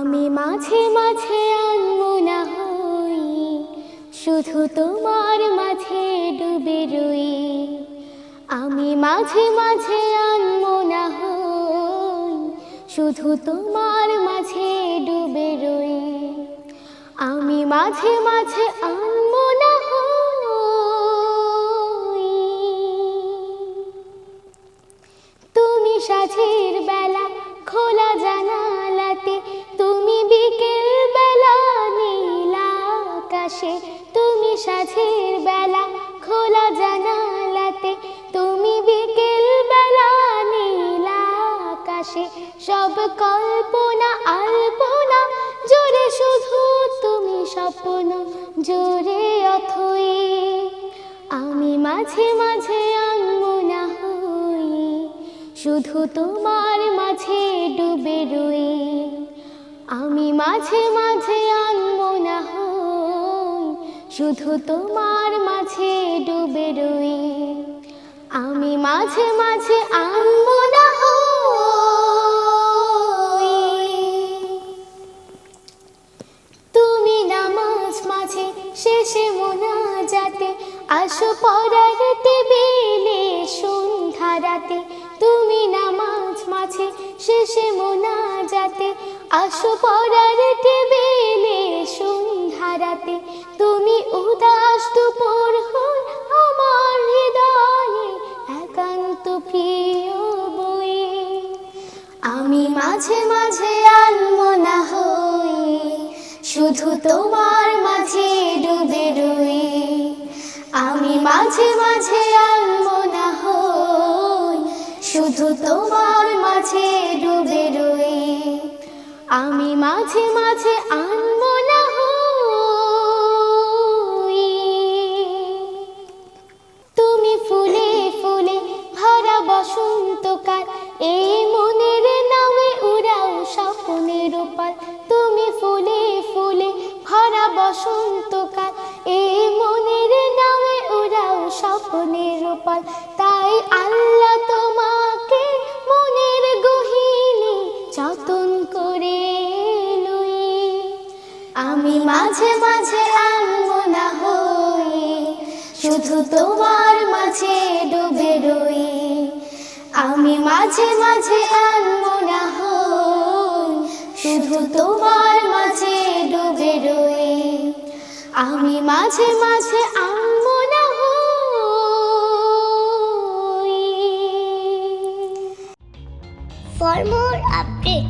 আমি মাঝে মাঝে আনমনা হই, শুধু তোমার মাঝে ডুবে রই। আমি মাঝে মাঝে আনমনা হই, শুধু তোমার মাঝে ডুবে রই। আমি মাঝে মাঝে আনমনা হই। তুমি সাঁঝের বেলা খোলা জানালাতে, তুমি বিকেল বেলা নীল আকাশে। তুমি সাঁঝের বেলা খোলা জানালাতে, তুমি বিকেল বেলা নীল আকাশে। সব কল্পনা আলপনা জোরে শুধু তুমি স্বপ্ন জোরে অথই। আমি মাঝে মাঝে আনমনা হই, শুধু তোমার মাঝে ডুবে রই। আমি মাঝে মাঝে আনমনা হই, শুধু তোমার মাঝে ডুবে রই। আমি মাঝে মাঝে আনমনা হই। তুমি নামাজ মাঝে শেষে মোনাজাতে, আসো পড়ার টেবিলে সন্ধ্যা রাতে। তুমি নামাজ মাঝে শেষে মোনাজাতে, আসো পড়ার টেবিলে সন্ধ্যা রাতে। তুমি উদাস দুপুর হই আমার হৃদয়ে একান্ত প্রিয় বই। আমি মাঝে মাঝে আনমনা হই, শুধু তোমার মাঝে ডুবে রই। আমি মাঝে মাঝে আনমনা হই, শুধু তোমার মাঝে ডুবে রই। আমি মাঝে মাঝে আনমনা হই। তুমি ফুলে ফুলে ভরা বসন্তকাল, এই মনের নামে উড়াও স্বপ্নের পাল। তুমি ফুলে ফুলে ভরা বসন্তকাল, এই মনের নামে উড়াও স্বপ্নের পাল। তাই আল্লাহ তোমাকে মনের গহীনে যতন করে লই। আমি মাঝে মাঝে আনমনা হই, শুধু তোমার মাঝে ডুবে রই। আমি মাঝে মাঝে আনমনা হই, শুধু তোমার মাঝে ডুবে রই। আমি মাঝে মাঝে আনমনা হই। For more updates